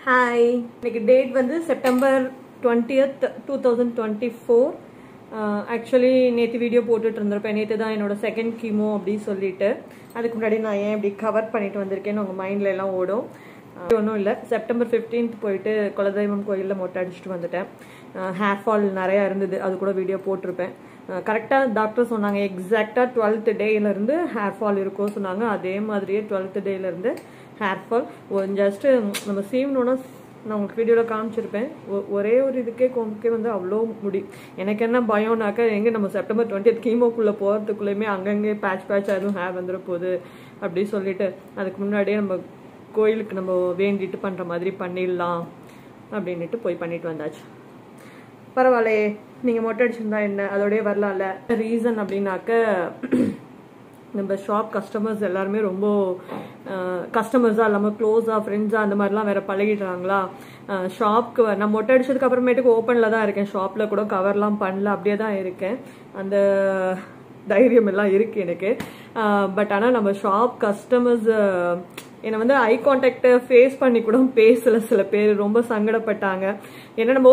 Hi, இன்னைக்கு date வந்து September 20th 2024. Actually நேற்று வீடியோ போட்டுட்டு இருந்திருப்பேன். நேற்று தான் என்னோட செகண்ட் கீமோ அப்படின்னு சொல்லிட்டு அதுக்கு முன்னாடி நான் ஏன் இப்படி கவர் பண்ணிட்டு வந்திருக்கேன்னு உங்கள் மைண்டில் எல்லாம் ஓடும். ஒன்றும் இல்லை, செப்டம்பர் 15th போயிட்டு குலதெய்வம் கோயிலில் மொட்டை அடிச்சுட்டு வந்துட்டேன். ஹேர் ஃபால் நிறையா இருந்தது, அது கூட வீடியோ போட்டிருப்பேன். கரெக்டாக டாக்டர் சொன்னாங்க எக்ஸாக்டாக 12th டேலேருந்து ஹேர் ஃபால் இருக்கும் சொன்னாங்க. அதே மாதிரியே 12th டேலேருந்து ஹேர் ஃபால். ஜஸ்ட்டு நம்ம சீவனோன்னா நான் உங்களுக்கு வீடியோவில் காமிச்சிருப்பேன். ஒரே ஒரு இதுக்கே கொம்புக்கே வந்து அவ்வளோ முடி. எனக்கு என்ன பயம்னாக்கா, எங்கே நம்ம செப்டம்பர் 20th கீமோக்குள்ளே போகிறதுக்குள்ளேயுமே அங்கங்கே பேட்ச் எதுவும் ஹேர் வந்துட போகுது அப்படி சொல்லிட்டு அதுக்கு முன்னாடியே நம்ம கோயிலுக்கு நம்ம வேண்டிட்டு பண்ணுற மாதிரி பண்ணிடலாம் அப்படின்ட்டு போய் பண்ணிட்டு வந்தாச்சு. பரவாயில்லையே, நீங்கள் மொட்டை அடிச்சிருந்தா என்ன, அதோடய வரலாம்ல. ரீசன் அப்படின்னாக்க, நம்ம ஷாப் கஸ்டமர்ஸ் எல்லாருமே ரொம்ப கஸ்டமர்ஸாக இல்லாமல் க்ளோஸாக ஃப்ரெண்ட்ஸாக அந்த மாதிரிலாம் வேறு பழகிடுறாங்களா. ஷாப்க்கு நான் மொட்டை அடிச்சதுக்கு அப்புறமேட்டுக்கு ஓப்பனில் தான் இருக்கேன், ஷாப்பில் கூட கவர்லாம் பண்ணல, அப்படியே தான் இருக்கேன். அந்த தைரியம் எல்லாம் இருக்குது எனக்கு. பட் ஆனால் நம்ம ஷாப் கஸ்டமர்ஸ் என்னை வந்து ஐ கான்டாக்டை ஃபேஸ் பண்ணி கூட பேசல. சில பேர் ரொம்ப சங்கடப்பட்டாங்க. ஏன்னா நம்ம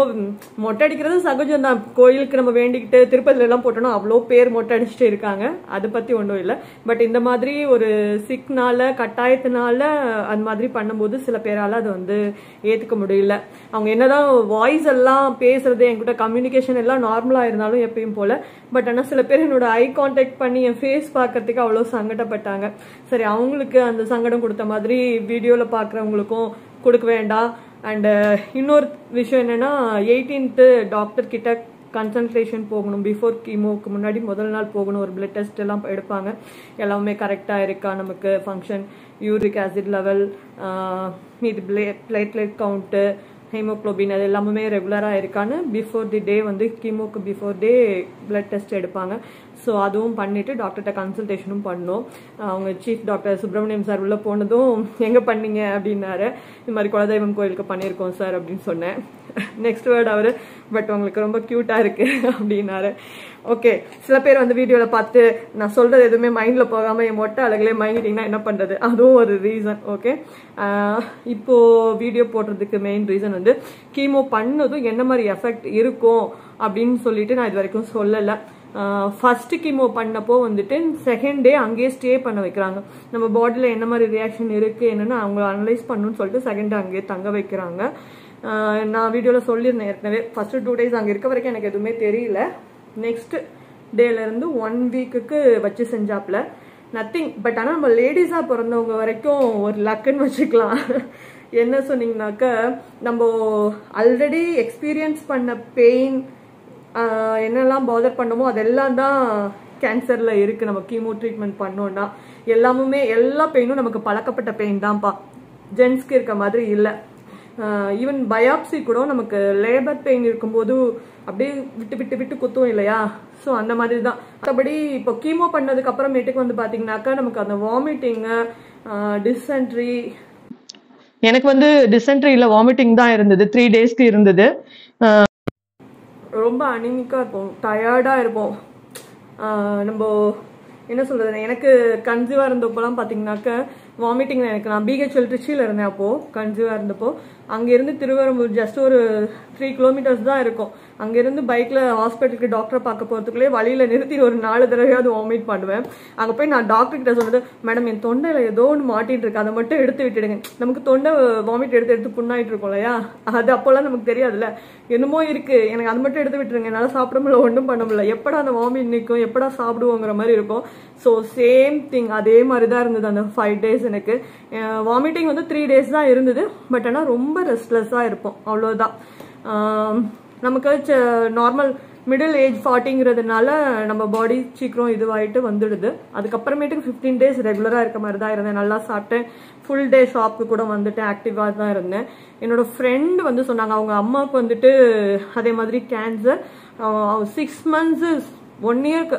மொட்டை அடிக்கிறது சகஜம் தான், கோயிலுக்கு நம்ம வேண்டிக்கிட்டு திருப்பதில எல்லாம் போட்டோம்னா அவ்வளோ பேர் மொட்டை அடிச்சுட்டு இருக்காங்க, அதை பற்றி ஒன்றும் இல்லை. பட் இந்த மாதிரி ஒரு சிக்னால கட்டாயத்தினால அந்த மாதிரி பண்ணும்போது சில பேரால் அதை வந்து ஏற்றுக்க முடியல. அவங்க என்னதான் வாய்ஸ் எல்லாம் பேசுறது என்கிட்ட கம்யூனிகேஷன் எல்லாம் நார்மலாக இருந்தாலும் எப்பயும் போல, பட் ஆனால் சில பேர் என்னோட ஐ கான்டாக்ட் பண்ணி என் ஃபேஸ் பார்க்கறதுக்கு அவ்வளோ சங்கடப்பட்டாங்க. சரி, அவங்களுக்கு அந்த சங்கடம் கொடுத்த மாதிரி வீடியோவில் பார்க்குறவங்களுக்கும் கொடுக்க வேண்டாம். அண்ட் இன்னொரு விஷயம் என்னன்னா, 18th டாக்டர் கிட்ட கன்சல்டேஷன் போகணும். பிஃபோர் கீமோக்கு முன்னாடி முதல் நாள் போகணும். ஒரு பிளட் டெஸ்ட் எல்லாம் எடுப்பாங்க, எல்லாமே கரெக்டாக இருக்கா, நமக்கு ஃபங்க்ஷன், யூரிக் ஆசிட் லெவல், இது பிளேட்லெட் கவுண்ட்டு, ஹீமோக்ளோபின், அது எல்லாமே ரெகுலராக இருக்கான்னு பிஃபோர் தி டே வந்து கீமோக்கு பிஃபோர் டே பிளட் டெஸ்ட் எடுப்பாங்க. ஸோ அதுவும் பண்ணிவிட்டு டாக்டர்கிட்ட கன்சல்டேஷனும் பண்ணோம். அவங்க சீஃப் டாக்டர் சுப்பிரமணியம் சார் உள்ளே போனதும் எங்கே பண்ணீங்க அப்படின்னாரு. இது மாதிரி குலதெய்வம் கோயிலுக்கு பண்ணியிருக்கோம் சார் அப்படின்னு சொன்னேன். நெக்ஸ்ட் வேர்ட் அவர், பட் உங்களுக்கு ரொம்ப க்யூட்டாக இருக்குது அப்படின்னாரு. ஓகே, சில பேர் வந்து வீடியோவில் பார்த்து நான் சொல்கிறது எதுவுமே மைண்டில் போகாமல் என் மொட்டை அழகுலேயே மயங்கிட்டிங்கன்னா என்ன பண்ணுறது, அதுவும் ஒரு ரீசன். ஓகே, இப்போது வீடியோ போடுறதுக்கு மெயின் ரீசன் வந்து கீமோ பண்ணதும் என்ன மாதிரி எஃபெக்ட் இருக்கும் அப்படின்னு சொல்லிட்டு நான் இது வரைக்கும் சொல்லலை. ஃபர்ஸ்ட் கீமோ பண்ணப்போ வந்துட்டு செகண்ட் டே அங்கேயே ஸ்டே பண்ண வைக்கிறாங்க. நம்ம பாடியில் என்ன மாதிரி ரியாக்ஷன் இருக்குது என்னென்னு அவங்க அனலைஸ் பண்ணணும்னு சொல்லிட்டு செகண்ட் டே அங்கேயே தங்க வைக்கிறாங்க. நான் வீடியோவில் சொல்லியிருந்தேன் ஏற்கனவே, ஃபர்ஸ்ட் 2 days அங்கே இருக்க வரைக்கும் எனக்கு எதுவுமே தெரியல. நெக்ஸ்ட் டேலேருந்து 1 வீக்குக்கு வச்சு செஞ்சாப்புல நத்திங். பட் ஆனால் நம்ம லேடிஸாக பிறந்தவங்க வரைக்கும் ஒரு லக்குன்னு வச்சுக்கலாம். என்ன சொன்னீங்கன்னாக்க, நம்ம ஆல்ரெடி எக்ஸ்பீரியன்ஸ் பண்ண பெயின், என்னெல்லாம் பாதர் பண்ணமோ அதெல்லாம் தான் கேன்சரில் இருக்குது. நம்ம கீமோ ட்ரீட்மெண்ட் பண்ணோன்னா எல்லாமே எல்லா பெயினும் நமக்கு பழக்கப்பட்ட பெயின் தான்ப்பா, ஜென்ஸ்க்கு இருக்க மாதிரி இல்லை. ஈவன் பயாப்சி கூட நமக்கு லேபர் பெயின் இருக்கும்போது அப்படியே விட்டு விட்டு விட்டு குத்தும் இல்லையா, ஸோ அந்த மாதிரி தான். மற்றபடி இப்போ கீமோ பண்ணதுக்கு அப்புறமேட்டுக்கு வந்து பார்த்தீங்கன்னாக்கா நமக்கு அந்த வாமிட்டிங்கு, டிசென்ட்ரி, எனக்கு வந்து டிசென்ட்ரி இல்லை வாமிட்டிங் தான் இருந்தது. 3 daysக்கு இருந்தது. ரொம்ப அனிமிக்காக இருப்போம், டயர்டாக இருப்போம். நம்ம என்ன சொல்கிறது, எனக்கு கன்சீவாக இருந்தப்போலாம் பார்த்தீங்கன்னாக்க வாமிட்டிங் தான். எனக்கு நான் பிஹெச்எல் ட்ரிச்சியில் இருந்தேன் அப்போது கன்சீவாக இருந்தப்போ. அங்கேருந்து திருவரம்பூர் ஜஸ்ட் ஒரு 3 kilometers தான் இருக்கும். அங்கேருந்து பைக்கில் ஹாஸ்பிட்டலுக்கு டாக்டரை பார்க்க போகிறதுக்குள்ளே வழியில் நிறுத்தி ஒரு 4 தடவையாவது வாமிட் பண்ணுவேன். அங்கே போய் நான் டாக்டர்கிட்ட சொன்னது, மேடம் என் தொண்டையில் ஏதோ ஒன்று மாட்டிகிட்டு இருக்கு, அதை மட்டும் எடுத்து விட்டுடுங்க. நமக்கு தொண்டை வாமிட் எடுத்து புண்ணாயிட்டு இருக்கோம் இல்லையா, அது அப்போல்லாம் நமக்கு தெரியாதுல்ல, என்னமோ இருக்குது, எனக்கு அது மட்டும் எடுத்து விட்டுருங்க, என்னால் சாப்பிட முடியல, ஒன்றும் பண்ண முடியல, எப்படா அந்த வாமிட் நிற்கும், எப்படா சாப்பிடுவோங்கிற மாதிரி இருக்கும். ஸோ சேம் திங் அதே மாதிரி தான் இருந்தது அந்த 5 days. எனக்கு வாமிட்டிங் வந்து 3 days தான் இருந்தது. பட் ஆனால் ரொம்ப ரெஸ்ட்லெஸ்ஸாக இருப்போம், அவ்வளோதான். நமக்கு நார்மல் மிடில் ஏஜ் 40ங்கிறதுனால நம்ம பாடி சீக்கிரம் இதுவாகிட்டு வந்துடுது. அதுக்கப்புறமேட்டுக்கு 15 days ரெகுலராக இருக்க மாதிரி தான் இருந்தேன். நல்லா சாப்பிட்டேன், ஃபுல் டே ஷாப்புக்கு கூட வந்துட்டேன், ஆக்டிவாக தான் இருந்தேன். என்னோட ஃப்ரெண்ட் வந்து சொன்னாங்க, அவங்க அம்மாவுக்கு வந்துட்டு அதே மாதிரி கேன்சர், 6 months 1 yearக்கு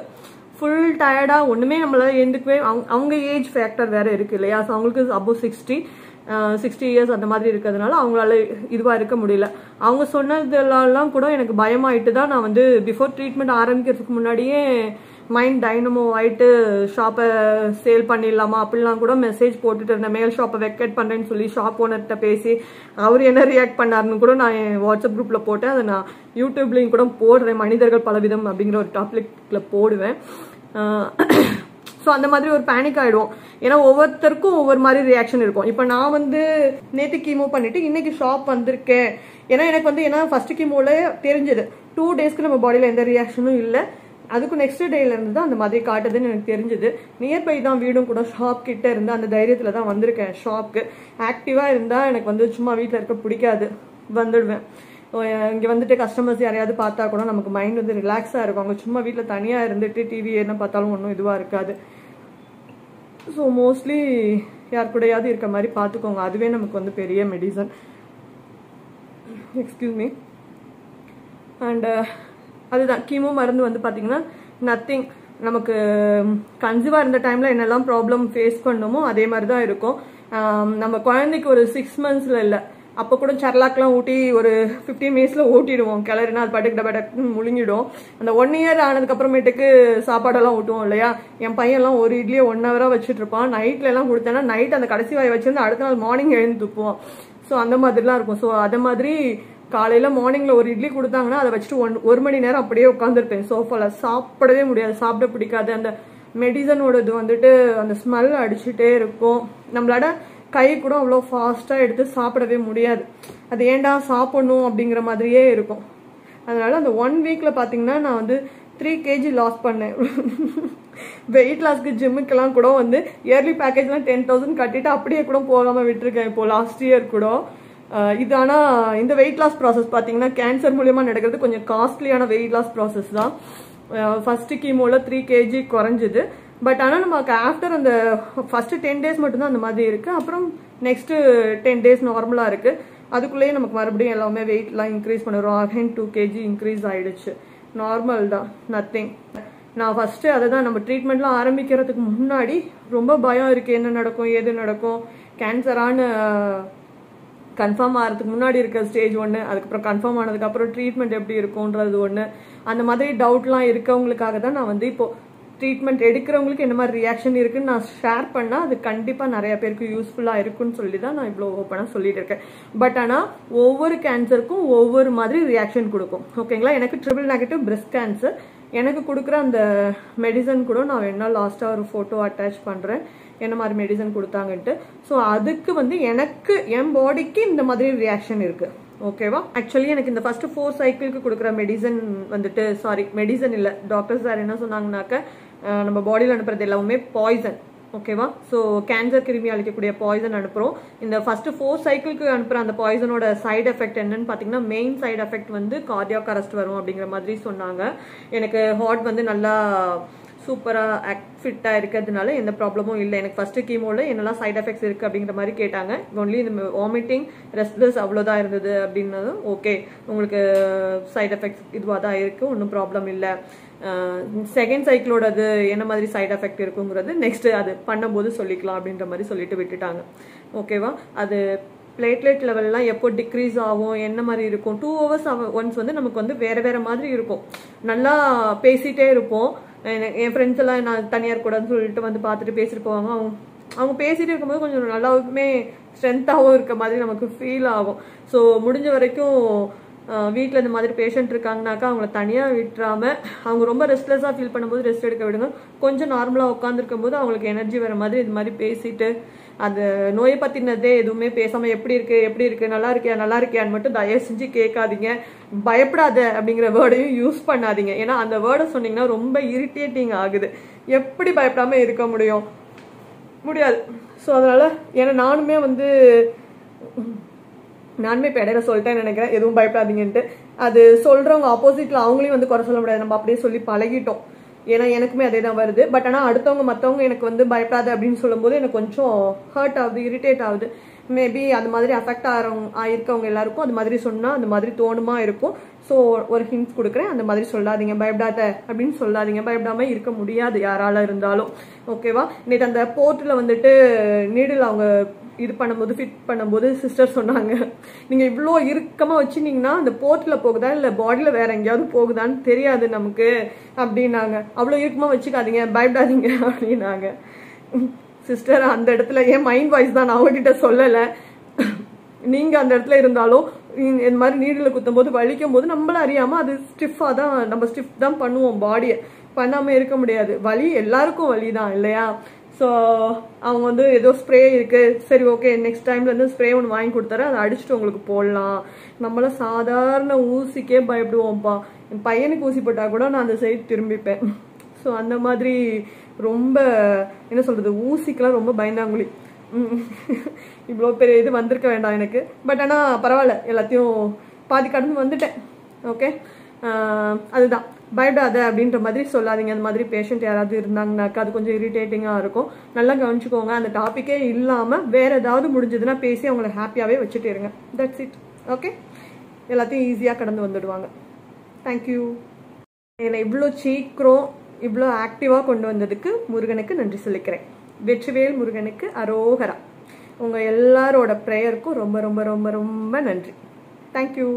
ஃபுல் டயர்டாக ஒன்றுமே நம்மளால எழுந்துக்கவே, அவங்க ஏஜ் ஃபேக்டர் வேறு இருக்குது இல்லையா, ஸோ அவங்களுக்கு அபோவ் 60 years அந்த மாதிரி இருக்கிறதுனால அவங்களால இதுவாக இருக்க முடியல. அவங்க சொன்னதெல்லாம் கூட எனக்கு பயமாயிட்டு தான் நான் வந்து பிஃபோர் ட்ரீட்மெண்ட் ஆரம்பிக்கிறதுக்கு முன்னாடியே மைண்ட் டைனமோ ஆயிட்டு ஷாப்பை சேல் பண்ணிடலாமா அப்படிலாம் கூட மெசேஜ் போட்டுட்டு இருந்தேன். மேல் ஷாப்பை வெக்கேட் பண்றேன்னு சொல்லி ஷாப் ஓனர்கிட்ட பேசி அவர் என்ன ரியாக்ட் பண்ணாருன்னு கூட நான் என் வாட்ஸ்அப் குரூப்ல போட்டேன். அதை நான் யூடியூப்லயும் கூட போடுறேன். மனிதர்கள் பலவிதம் அப்படிங்கிற ஒரு டாபிக்ல போடுவேன். ஸோ அந்த மாதிரி ஒரு பேனிக் ஆகிடுவோம். ஏன்னா ஒவ்வொருத்தருக்கும் ஒவ்வொரு மாதிரி ரியாக்ஷன் இருக்கும். இப்போ நான் வந்து நேற்று கீமோ பண்ணிட்டு இன்னைக்கு ஷாப் வந்திருக்கேன். ஏன்னா எனக்கு வந்து ஏன்னா ஃபர்ஸ்ட் கீமோல தெரிஞ்சது 2 டேஸ்க்கு நம்ம பாடியில் எந்த ரியாக்ஷனும் இல்லை. அதுக்கு நெக்ஸ்ட் டேல இருந்து தான் அந்த மாதிரி காட்டுதுன்னு எனக்கு தெரிஞ்சது. நியர்பை தான் வீடும் கூட, ஷாப் கிட்ட இருந்து அந்த தைரியத்தில் தான் வந்திருக்கேன் ஷாப்க்கு. ஆக்டிவாக இருந்தால் எனக்கு வந்து சும்மா வீட்டில் இருக்க பிடிக்காது, வந்துடுவேன். இங்கே வந்துட்டு கஸ்டமர்ஸ் யாரையாவது பார்த்தா கூட நமக்கு மைண்ட் வந்து ரிலாக்ஸாக இருக்கும். அவங்க சும்மா வீட்டில் தனியாக இருந்துட்டு டிவி என்ன பார்த்தாலும் ஒன்றும் இதுவாக இருக்காது. ஸோ மோஸ்ட்லி யார் கூடயாவது இருக்க மாதிரி பார்த்துக்கோங்க. அதுவே நமக்கு வந்து பெரிய மெடிசன். Excuse me. அண்ட் அதுதான் கீமோ மருந்து வந்து பார்த்தீங்கன்னா நத்திங். நமக்கு கன்சீவாக இருந்த டைமில் என்னெல்லாம் ப்ராப்ளம் ஃபேஸ் பண்ணோமோ அதே மாதிரி தான் இருக்கும். நம்ம குழந்தைக்கு ஒரு 6 monthsல இல்லை, அப்போ கூட சர்லாக்லாம் ஊட்டி ஒரு 15 minutesல ஊட்டிடுவோம். கிளறினா அது பட்டுக்கு டபடக்குன்னு முழுங்கிடும். அந்த 1 year ஆனதுக்கு அப்புறமேட்டுக்கு சாப்பாடெல்லாம் ஊட்டுவோம் இல்லையா. என் பையன்லாம் ஒரு இட்லியை 1 hour வச்சுட்டு இருப்பான். நைட்ல எல்லாம் கொடுத்தேன்னா நைட் அந்த கடைசி வாயை வச்சிருந்து அடுத்த நாள் மார்னிங் எழுந்து துப்புவோம். ஸோ அந்த மாதிரிலாம் இருக்கும். ஸோ அதை மாதிரி காலையில மார்னிங்ல ஒரு இட்லி கொடுத்தாங்கன்னா அதை வச்சுட்டு 1 மணி நேரம் அப்படியே உட்காந்துருப்பேன் சோஃபால. சாப்பிடவே முடியாது, சாப்பிட பிடிக்காது. அந்த மெடிசனோட இது வந்துட்டு அந்த ஸ்மெல் அடிச்சுட்டே இருக்கும். நம்மளோட கை கூட அவ்வளோ ஃபாஸ்ட்டாக எடுத்து சாப்பிடவே முடியாது. அது ஏண்டா சாப்பிடணும் அப்படிங்கிற மாதிரியே இருக்கும். அதனால அந்த 1 weekல பார்த்தீங்கன்னா நான் வந்து 3 kg லாஸ் பண்ணேன். வெயிட் லாஸ்க்கு ஜிம்முக்கெல்லாம் கூட வந்து இயர்லி பேக்கேஜ்லாம் 10,000 கட்டிட்டு அப்படியே கூட போகாமல் விட்டுருக்கேன். இப்போ லாஸ்ட் இயர் கூட இது. ஆனால் இந்த வெயிட் லாஸ் ப்ராசஸ் பார்த்தீங்கன்னா கேன்சர் மூலியமாக நடக்கிறது கொஞ்சம் காஸ்ட்லியான வெயிட் லாஸ் ப்ராசஸ் தான். ஃபர்ஸ்ட் கீமோல 3 kg குறைஞ்சிது. பட் ஆனால் நமக்கு ஆஃப்டர் அந்த ஃபர்ஸ்ட் 10 days மட்டும்தான் அந்த மாதிரி இருக்கு. அப்புறம் நெக்ஸ்ட் 10 days நார்மலா இருக்கு. அதுக்குள்ளேயே நமக்கு மறுபடியும் எல்லாமே வெயிட்லாம் இன்க்ரீஸ் பண்ணுறோம். அகைன் 2 kg இன்க்ரீஸ் ஆயிடுச்சு. நார்மல் தான், நத்திங். நான் ஃபர்ஸ்ட் அதை தான் நம்ம ட்ரீட்மெண்ட்லாம் ஆரம்பிக்கிறதுக்கு முன்னாடி ரொம்ப பயம் இருக்கு, என்ன நடக்கும் ஏது நடக்கும். கேன்சரான கன்ஃபார்ம் ஆகிறதுக்கு முன்னாடி இருக்க ஸ்டேஜ் ஒன்று, அதுக்கப்புறம் கன்ஃபார்ம் ஆனதுக்கப்புறம் ட்ரீட்மெண்ட் எப்படி இருக்கும்ன்றது ஒன்று. அந்த மாதிரி டவுட்லாம் இருக்கவங்களுக்காக தான் நான் வந்து இப்போ ட்ரீட்மெண்ட் எடுக்கிறவங்களுக்கு என்ன மாதிரி ரியாக்ஷன் இருக்குன்னு நான் ஷேர் பண்ணால் அது கண்டிப்பாக நிறைய பேருக்கு யூஸ்ஃபுல்லாக இருக்குன்னு சொல்லி தான் நான் இவ்வளோ ஓப்பனாக சொல்லிட்டு இருக்கேன். பட் ஆனால் ஒவ்வொரு கேன்சருக்கும் ஒவ்வொரு மாதிரி ரியாக்ஷன் கொடுக்கும். ஓகேங்களா. எனக்கு ட்ரிபிள்-நெகட்டிவ் பிரெஸ்ட் கேன்சர். எனக்கு கொடுக்குற அந்த மெடிசன் கூட நான் வேணா லாஸ்ட்டாக ஒரு ஃபோட்டோ அட்டாச் பண்ணுறேன், என்ன மாதிரி மெடிசன் கொடுத்தாங்கன்ட்டு. ஸோ அதுக்கு வந்து எனக்கு என் பாடிக்கு இந்த மாதிரி ரியாக்ஷன் இருக்கு. ஓகேவா. ஆக்சுவலி எனக்கு இந்த ஃபர்ஸ்ட் 4 cycleக்கு கொடுக்குற மெடிசன் வந்துட்டு, சாரி மெடிசன் இல்லை, டாக்டர்ஸ் சார் என்ன சொன்னாங்கன்னாக்க நம்ம பாடியில் அனுப்புறது எல்லாமே பாய்சன். ஓகேவா. ஸோ கேன்சர் கிருமி அளிக்கக்கூடிய பாய்சன் அனுப்புகிறோம். இந்த ஃபர்ஸ்ட் 4 cycleக்கு அனுப்புகிற அந்த பாய்சனோட சைடு எஃபெக்ட் என்னன்னு பார்த்தீங்கன்னா மெயின் சைடு எஃபெக்ட் வந்து கார்டியாக் அரெஸ்ட் வரும் அப்படிங்கிற மாதிரி சொன்னாங்க. எனக்கு ஹார்ட் வந்து நல்லா சூப்பராக ஃபிட்டாக இருக்கிறதுனால எந்த ப்ராப்ளமும் இல்லை. எனக்கு ஃபர்ஸ்ட் கீமோவில் என்னெல்லாம் சைட் எஃபெக்ட்ஸ் இருக்குது அப்படிங்கிற மாதிரி கேட்டாங்க. ஒன்லி இந்த வாமிட்டிங், ரெஸ்ட்லெஸ் அவ்வளோதான் இருந்தது அப்படின்னதும் ஓகே, உங்களுக்கு சைட் எஃபெக்ட்ஸ் இதுவாக தான் இருக்குது, ஒன்றும் ப்ராப்ளம் இல்லை. செகண்ட் சைக்கிளோடது என்ன மாதிரி சைட் எஃபெக்ட் இருக்குங்கிறது நெக்ஸ்ட் அது பண்ணும்போது சொல்லிக்கலாம் அப்படின்ற மாதிரி சொல்லிட்டு விட்டுட்டாங்க. ஓகேவா. அது பிளேட்லெட் லெவல்லாம் எப்போ டிக்ரீஸ் ஆகும், என்ன மாதிரி இருக்கும், 2 hours ஒன்ஸ் வந்து நமக்கு வந்து வேற வேற மாதிரி இருக்கும். நல்லா பேசிட்டே இருப்போம். என் ஃப்ரெண்ட்ஸ் எல்லாம் நான் தனியார் கூடன்னு சொல்லிட்டு வந்து பார்த்துட்டு பேசிட்டு போவாங்க. அவங்க பேசிட்டு இருக்கும்போது கொஞ்சம் நல்லாவுமே ஸ்ட்ரென்த்தாகவும் இருக்க மாதிரி நமக்கு ஃபீல் ஆகும். ஸோ முடிஞ்ச வரைக்கும் வீட்டில் இந்த மாதிரி பேஷண்ட் இருக்காங்கனாக்கா அவங்கள தனியாக விட்டுறாம, அவங்க ரொம்ப ரெஸ்ட்லெஸ்ஸாக ஃபீல் பண்ணும்போது ரெஸ்ட் எடுக்க விடுங்க. கொஞ்சம் நார்மலாக உட்காந்துருக்கும் போது அவங்களுக்கு எனர்ஜி வர மாதிரி இது மாதிரி பேசிட்டு, அந்த நோயை பற்றினதே எதுவுமே பேசாமல் எப்படி இருக்கு நல்லா இருக்கியான்னு மட்டும் தயவு செஞ்சு கேட்காதீங்க. பயப்படாத அப்படிங்கிற வேர்டையும் யூஸ் பண்ணாதீங்க. ஏன்னா அந்த வேர்டை சொன்னீங்கன்னா ரொம்ப இரிட்டேட்டிங் ஆகுது. எப்படி பயப்படாம இருக்க முடியாது. ஸோ அதனால ஏன்னா நானுமே இப்போ இடையில சொல்லிட்டேன்னு நினைக்கிறேன், எதுவும் பயப்படாதீங்கன்ட்டு. அது சொல்றவங்க ஆப்போசிட்ல அவங்களையும் வந்து குறை சொல்ல முடியாது, நம்ம அப்படியே சொல்லி பழகிட்டோம். ஏன்னா எனக்குமே அதே தான் வருது. பட் ஆனால் மற்றவங்க எனக்கு பயப்படாது அப்படின்னு சொல்லும்போது எனக்கு கொஞ்சம் ஹர்ட் ஆகுது, இரிட்டேட் ஆகுது. மேபி அது மாதிரி அஃபெக்ட் ஆயிருக்கவங்க எல்லாருக்கும் அது மாதிரி சொன்னால் அந்த மாதிரி தோணுமா இருக்கும். ஸோ ஒரு ஹிண்ட்ஸ் கொடுக்குறேன், அந்த மாதிரி சொல்லாதீங்க, பயப்படாத அப்படின்னு சொல்லாதீங்க, பயப்படாம இருக்க முடியாது யாரால இருந்தாலும். ஓகேவா? நேற்று அந்த போர்ட்டில் வந்துட்டு நீடில் அவங்க இது பண்ணும்போது ஃபிட் பண்ணும்போது சிஸ்டர் சொன்னாங்க, நீங்கள் இவ்வளோ இறுக்கமாக வச்சுனீங்கன்னா அந்த போர்ட்டில் போகுதா இல்லை பாடியில் வேற எங்கேயாவது போகுதான்னு தெரியாது நமக்கு அப்படின்னாங்க. அவ்வளோ இறுக்கமாக வச்சுக்காதீங்க, பயப்படாதீங்க அப்படின்னாங்க. சிஸ்டர் அந்த இடத்துல என் மைண்ட் வாய்ஸ் தான், நான் அவங்ககிட்ட சொல்லலை. நீங்கள் அந்த இடத்துல இருந்தாலும் இந்த மாதிரி நீடில் குத்தும் போது வலிக்கும் போது நம்மள அறியாமல் அது ஸ்டிஃபாக தான், நம்ம ஸ்டிஃப் தான் பண்ணுவோம், பாடியை பண்ணாமல் இருக்க முடியாது. வலி எல்லாருக்கும் வலி தான் இல்லையா? ஸோ அவங்க வந்து ஏதோ ஸ்ப்ரே இருக்குது, சரி ஓகே நெக்ஸ்ட் டைம்லேருந்து ஸ்ப்ரே ஒன்று வாங்கி கொடுத்தாரு, அதை அடிச்சுட்டு உங்களுக்கு போடலாம். நம்மளாம் சாதாரண ஊசிக்கே பயப்படுவோம்ப்பா. என் பையனுக்கு ஊசி போட்டால் கூட நான் அந்த சைடு திரும்பிப்பேன். ஸோ அந்த மாதிரி ரொம்ப என்ன சொல்கிறது, ஊசிக்கெலாம் ரொம்ப பயந்தாங்குழி. இவ்வளோ பெரிய இது வந்திருக்க வேண்டாம் எனக்கு. பட் ஆனால் பரவாயில்ல, எல்லாத்தையும் பாதி கடந்து வந்துட்டேன். ஓகே, அதுதான் பயப்படாத அப்படின்ற மாதிரி சொல்லாதீங்க. அந்த மாதிரி பேஷண்ட் யாராவது இருந்தாங்கனாக்கா அது கொஞ்சம் இரிட்டேட்டிங்காக இருக்கும். நல்லா கவனிச்சுக்கோங்க. அந்த டாப்பிக்கே இல்லாமல் வேறு ஏதாவது முடிஞ்சதுன்னா பேசி அவங்கள ஹாப்பியாகவே வச்சுட்டு இருங்க. That's it. ஓகே, எல்லாத்தையும் ஈஸியாக கடந்து வந்துடுவாங்க. தேங்க்யூ. என்னை இவ்வளோ சீக்கிரம் இவ்வளோ ஆக்டிவாக கொண்டு வந்ததுக்கு முருகனுக்கு நன்றி சொல்லிக்கிறேன். வெற்றிவேல் முருகனுக்கு அரோகரா. உங்கள் எல்லாரோட ப்ரேயருக்கும் ரொம்ப ரொம்ப ரொம்ப ரொம்ப நன்றி. தேங்க்யூ.